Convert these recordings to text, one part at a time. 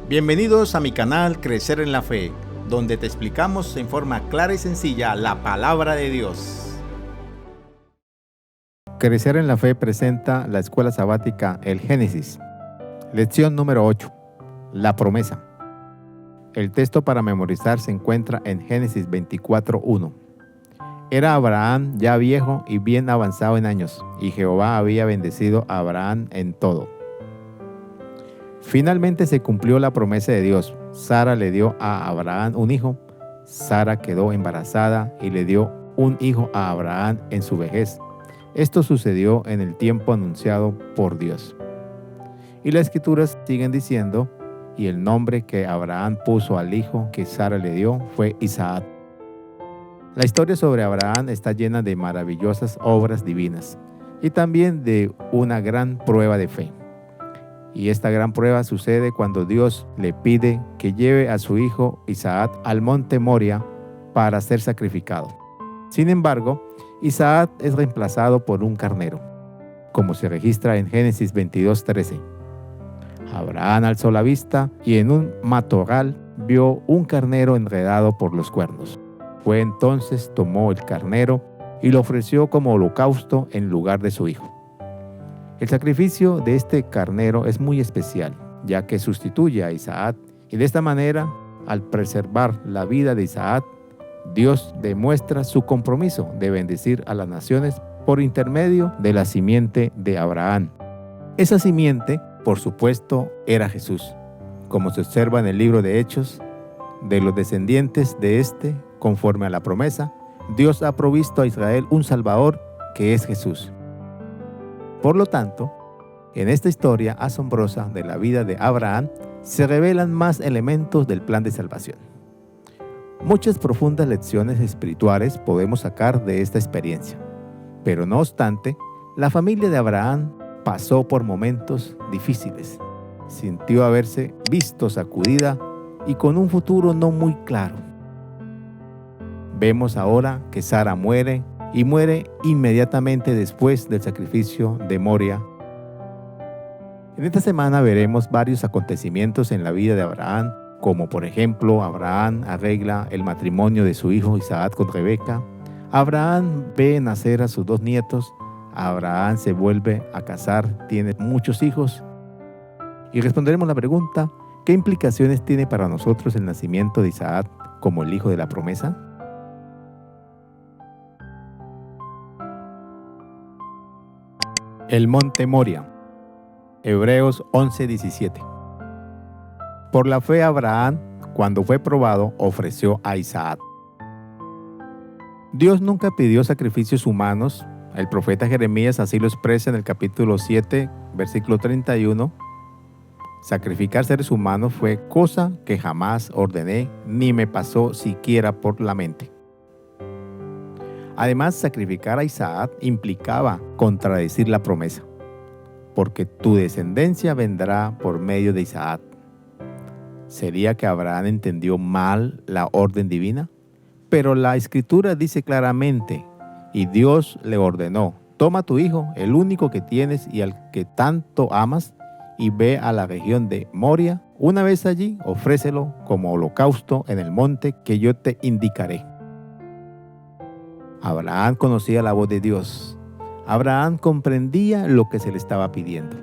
Bienvenidos a mi canal Crecer en la Fe, donde te explicamos en forma clara y sencilla la palabra de Dios. Crecer en la Fe presenta la escuela sabática El Génesis. Lección número 8. La promesa. El texto para memorizar se encuentra en Génesis 24:1. Era Abraham ya viejo y bien avanzado en años, y Jehová había bendecido a Abraham en todo. Finalmente se cumplió la promesa de Dios. Sara le dio a Abraham un hijo. Sara quedó embarazada y le dio un hijo a Abraham en su vejez. Esto sucedió en el tiempo anunciado por Dios. Y las escrituras siguen diciendo, y el nombre que Abraham puso al hijo que Sara le dio fue Isaac. La historia sobre Abraham está llena de maravillosas obras divinas y también de una gran prueba de fe. Y esta gran prueba sucede cuando Dios le pide que lleve a su hijo Isaac al monte Moria para ser sacrificado. Sin embargo, Isaac es reemplazado por un carnero, como se registra en Génesis 22:13. Abraham alzó la vista y en un matorral vio un carnero enredado por los cuernos. Fue entonces tomó el carnero y lo ofreció como holocausto en lugar de su hijo. El sacrificio de este carnero es muy especial, ya que sustituye a Isaac, y de esta manera, al preservar la vida de Isaac, Dios demuestra su compromiso de bendecir a las naciones por intermedio de la simiente de Abraham. Esa simiente, por supuesto, era Jesús. Como se observa en el libro de Hechos, de los descendientes de este, conforme a la promesa, Dios ha provisto a Israel un Salvador que es Jesús. Por lo tanto, en esta historia asombrosa de la vida de Abraham se revelan más elementos del plan de salvación. Muchas profundas lecciones espirituales podemos sacar de esta experiencia, pero no obstante, la familia de Abraham pasó por momentos difíciles, sintió haberse visto sacudida y con un futuro no muy claro. Vemos ahora que Sara muere y muere inmediatamente después del sacrificio de Moria. En esta semana veremos varios acontecimientos en la vida de Abraham, como por ejemplo, Abraham arregla el matrimonio de su hijo Isaac con Rebeca, Abraham ve nacer a sus 2 nietos, Abraham se vuelve a casar, tiene muchos hijos, y responderemos la pregunta, ¿qué implicaciones tiene para nosotros el nacimiento de Isaac como el hijo de la promesa? El monte Moria. Hebreos 11:17. Por la fe Abraham, cuando fue probado, ofreció a Isaac. Dios nunca pidió sacrificios humanos. El profeta Jeremías así lo expresa en el capítulo 7, versículo 31. Sacrificar seres humanos fue cosa que jamás ordené, ni me pasó siquiera por la mente. Además, sacrificar a Isaac implicaba contradecir la promesa, porque tu descendencia vendrá por medio de Isaac. ¿Sería que Abraham entendió mal la orden divina? Pero la Escritura dice claramente, y Dios le ordenó, toma a tu hijo, el único que tienes y al que tanto amas, y ve a la región de Moria. Una vez allí, ofrécelo como holocausto en el monte que yo te indicaré. Abraham conocía la voz de Dios. Abraham comprendía lo que se le estaba pidiendo.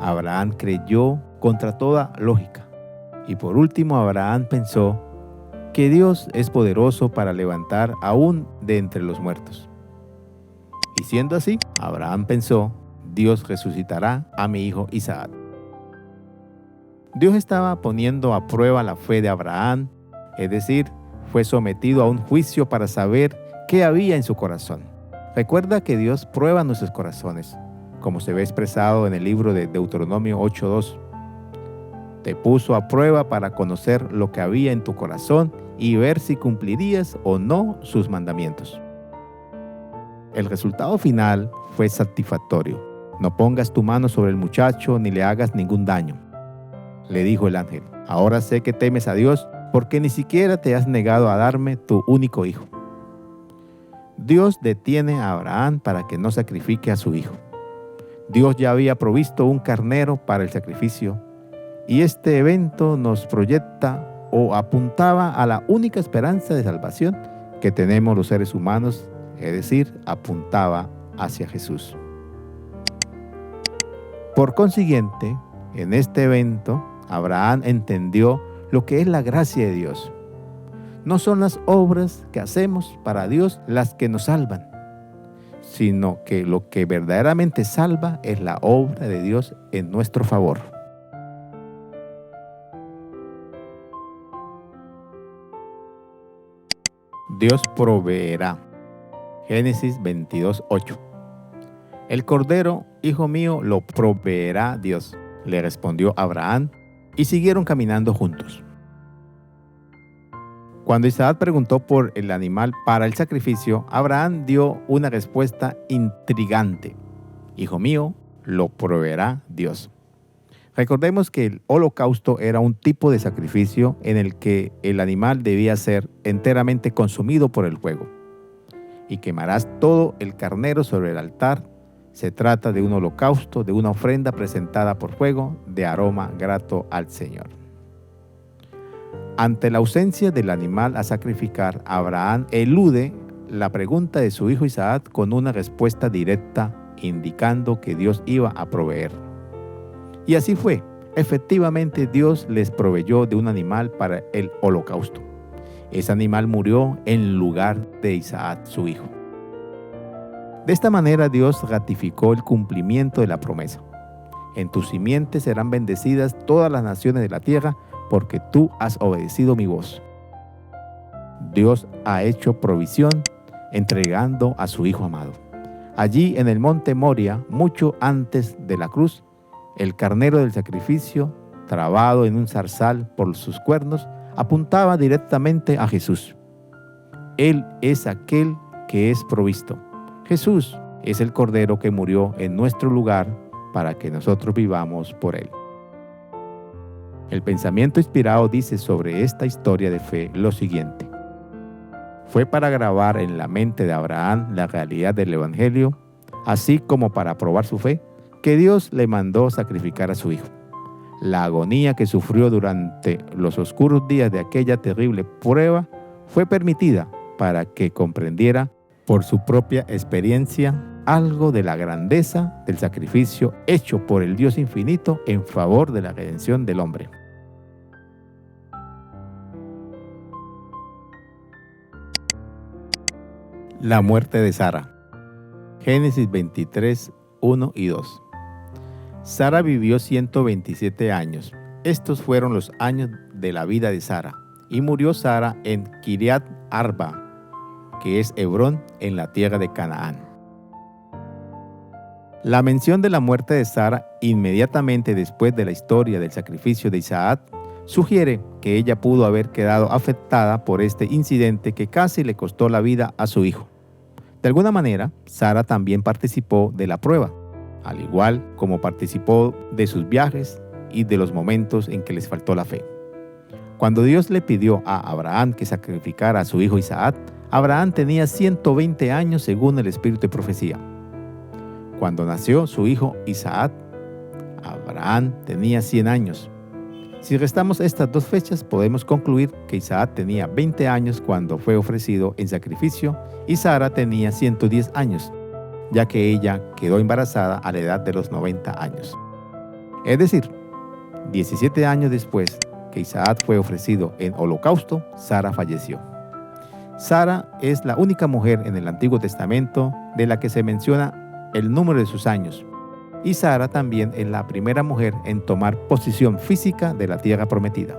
Abraham creyó contra toda lógica. Y por último, Abraham pensó que Dios es poderoso para levantar aún de entre los muertos. Y siendo así, Abraham pensó, Dios resucitará a mi hijo Isaac. Dios estaba poniendo a prueba la fe de Abraham, es decir, fue sometido a un juicio para saber qué había en su corazón. Recuerda que Dios prueba nuestros corazones, como se ve expresado en el libro de Deuteronomio 8:2. Te puso a prueba para conocer lo que había en tu corazón y ver si cumplirías o no sus mandamientos. El resultado final fue satisfactorio. No pongas tu mano sobre el muchacho ni le hagas ningún daño, le dijo el ángel. Ahora sé que temes a Dios porque ni siquiera te has negado a darme tu único hijo. Dios detiene a Abraham para que no sacrifique a su hijo. Dios ya había provisto un carnero para el sacrificio Y este evento nos proyecta o apuntaba a la única esperanza de salvación que tenemos los seres humanos, es decir, apuntaba hacia Jesús. Por consiguiente, en este evento, Abraham entendió lo que es la gracia de Dios. No son las obras que hacemos para Dios las que nos salvan, sino que lo que verdaderamente salva es la obra de Dios en nuestro favor. Dios proveerá. Génesis 22:8. El cordero, hijo mío, lo proveerá Dios, le respondió Abraham, y siguieron caminando juntos. Cuando Isaac preguntó por el animal para el sacrificio, Abraham dio una respuesta intrigante. Hijo mío, lo proveerá Dios. Recordemos que el holocausto era un tipo de sacrificio en el que el animal debía ser enteramente consumido por el fuego. Y quemarás todo el carnero sobre el altar. Se trata de un holocausto, de una ofrenda presentada por fuego, de aroma grato al Señor. Ante la ausencia del animal a sacrificar, Abraham elude la pregunta de su hijo Isaac con una respuesta directa, indicando que Dios iba a proveer. Y así fue. Efectivamente, Dios les proveyó de un animal para el holocausto. Ese animal murió en lugar de Isaac, su hijo. De esta manera, Dios ratificó el cumplimiento de la promesa. En tu simiente serán bendecidas todas las naciones de la tierra, porque tú has obedecido mi voz. Dios ha hecho provisión entregando a su Hijo amado. Allí en el monte Moria, mucho antes de la cruz, el carnero del sacrificio, trabado en un zarzal por sus cuernos, apuntaba directamente a Jesús. Él es aquel que es provisto. Jesús es el cordero que murió en nuestro lugar para que nosotros vivamos por él. El pensamiento inspirado dice sobre esta historia de fe lo siguiente: fue para grabar en la mente de Abraham la realidad del Evangelio, así como para probar su fe, que Dios le mandó sacrificar a su hijo. La agonía que sufrió durante los oscuros días de aquella terrible prueba fue permitida para que comprendiera por su propia experiencia algo de la grandeza del sacrificio hecho por el Dios infinito en favor de la redención del hombre. La muerte de Sara. Génesis 23, 1 y 2. Sara vivió 127 años. Estos fueron los años de la vida de Sara. Y murió Sara en Kiriat Arba, que es Hebrón, en la tierra de Canaán. La mención de la muerte de Sara inmediatamente después de la historia del sacrificio de Isaac sugiere que ella pudo haber quedado afectada por este incidente que casi le costó la vida a su hijo. De alguna manera, Sara también participó de la prueba, al igual como participó de sus viajes y de los momentos en que les faltó la fe. Cuando Dios le pidió a Abraham que sacrificara a su hijo Isaac, Abraham tenía 120 años según el espíritu de profecía. Cuando nació su hijo Isaac, Abraham tenía 100 años. Si restamos estas dos fechas, podemos concluir que Isaac tenía 20 años cuando fue ofrecido en sacrificio y Sara tenía 110 años, ya que ella quedó embarazada a la edad de los 90 años. Es decir, 17 años después que Isaac fue ofrecido en holocausto, Sara falleció. Sara es la única mujer en el Antiguo Testamento de la que se menciona el número de sus años. Y Sara también es la primera mujer en tomar posesión física de la tierra prometida.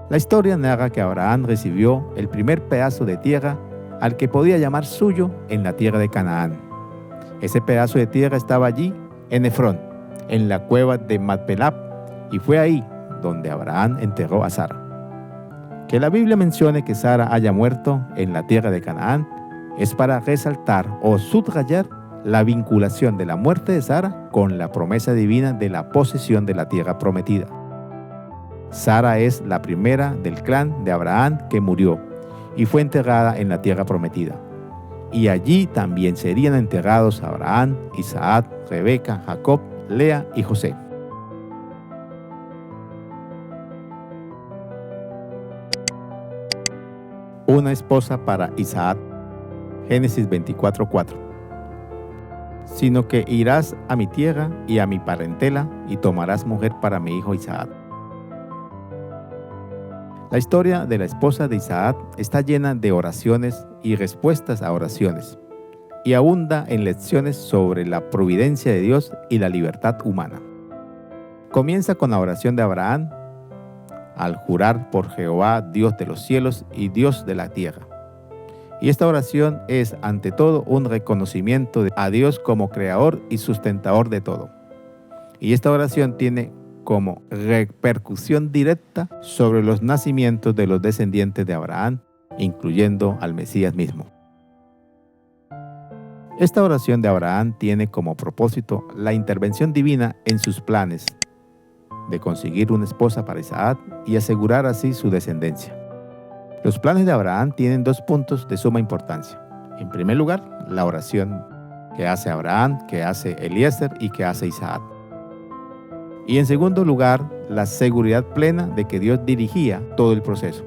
La historia narra que Abraham recibió el primer pedazo de tierra al que podía llamar suyo en la tierra de Canaán. Ese pedazo de tierra estaba allí en Efrón, en la cueva de Macpelab, y fue ahí donde Abraham enterró a Sara. Que la Biblia mencione que Sara haya muerto en la tierra de Canaán es para resaltar o subrayar la vinculación de la muerte de Sara con la promesa divina de la posesión de la tierra prometida. Sara es la primera del clan de Abraham que murió y fue enterrada en la tierra prometida. Y allí también serían enterrados Abraham, Isaac, Rebeca, Jacob, Lea y José. una esposa para Isaac. Génesis 24:4. Sino que irás a mi tierra y a mi parentela y tomarás mujer para mi hijo Isaac. La historia de la esposa de Isaac está llena de oraciones y respuestas a oraciones, y abunda en lecciones sobre la providencia de Dios y la libertad humana. Comienza con la oración de Abraham, al jurar por Jehová, Dios de los cielos y Dios de la tierra. Y esta oración es, ante todo, un reconocimiento a Dios como creador y sustentador de todo. Y esta oración tiene como repercusión directa sobre los nacimientos de los descendientes de Abraham, incluyendo al Mesías mismo. Esta oración de Abraham tiene como propósito la intervención divina en sus planes de conseguir una esposa para Isaac y asegurar así su descendencia. Los planes de Abraham tienen dos puntos de suma importancia. En primer lugar, la oración que hace Abraham, que hace Eliezer y que hace Isaac. Y en segundo lugar, la seguridad plena de que Dios dirigía todo el proceso.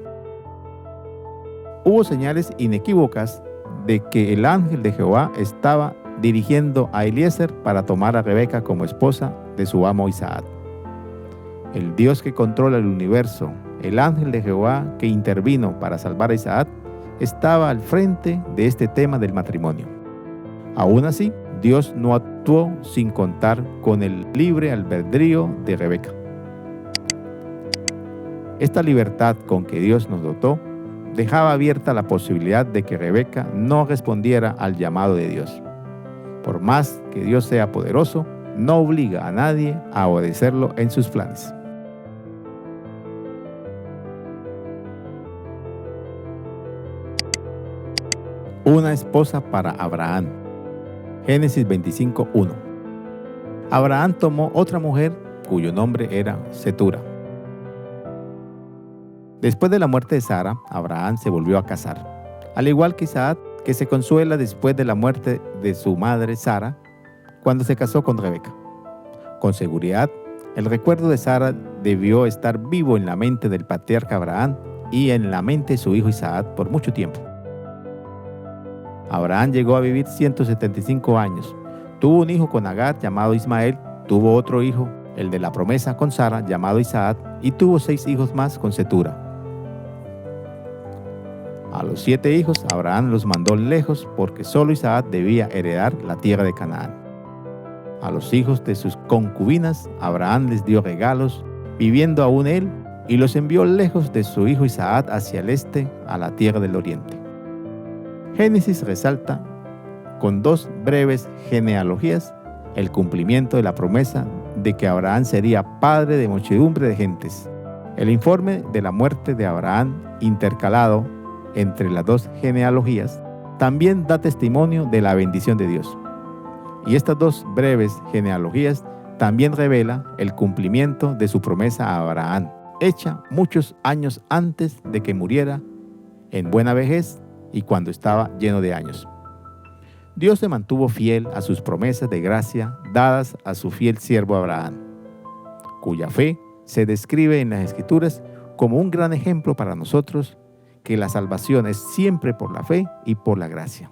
Hubo señales inequívocas de que el ángel de Jehová estaba dirigiendo a Eliezer para tomar a Rebeca como esposa de su amo Isaac. El Dios que controla el universo, el ángel de Jehová que intervino para salvar a Isaac, estaba al frente de este tema del matrimonio. Aún así, Dios no actuó sin contar con el libre albedrío de Rebeca. Esta libertad con que Dios nos dotó dejaba abierta la posibilidad de que Rebeca no respondiera al llamado de Dios. Por más que Dios sea poderoso, no obliga a nadie a obedecerlo en sus planes. Una esposa para Abraham. Génesis 25:1. Abraham tomó otra mujer cuyo nombre era Cetura. Después de la muerte de Sara, Abraham se volvió a casar, al igual que Isaac, que se consuela después de la muerte de su madre Sara, cuando se casó con Rebeca. Con seguridad, el recuerdo de Sara debió estar vivo en la mente del patriarca Abraham y en la mente de su hijo Isaac por mucho tiempo. Abraham llegó a vivir 175 años. Tuvo un hijo con Agar llamado Ismael, tuvo otro hijo, el de la promesa, con Sara llamado Isaac, y tuvo 6 hijos más con Cetura. A los 7 hijos Abraham los mandó lejos porque solo Isaac debía heredar la tierra de Canaán. A los hijos de sus concubinas Abraham les dio regalos, viviendo aún él, y los envió lejos de su hijo Isaac hacia el este, a la tierra del oriente. Génesis resalta con 2 breves genealogías el cumplimiento de la promesa de que Abraham sería padre de muchedumbre de gentes. El informe de la muerte de Abraham, intercalado entre las 2 genealogías, también da testimonio de la bendición de Dios. Y estas 2 breves genealogías también revela el cumplimiento de su promesa a Abraham, hecha muchos años antes de que muriera en buena vejez y cuando estaba lleno de años. Dios se mantuvo fiel a sus promesas de gracia dadas a su fiel siervo Abraham, cuya fe se describe en las Escrituras como un gran ejemplo para nosotros, que la salvación es siempre por la fe y por la gracia.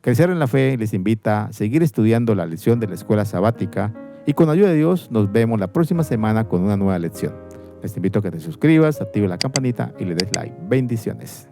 Crecer en la Fe les invita a seguir estudiando la lección de la escuela sabática y con ayuda de Dios nos vemos la próxima semana con una nueva lección. Les invito a que te suscribas, active la campanita y le des like. Bendiciones.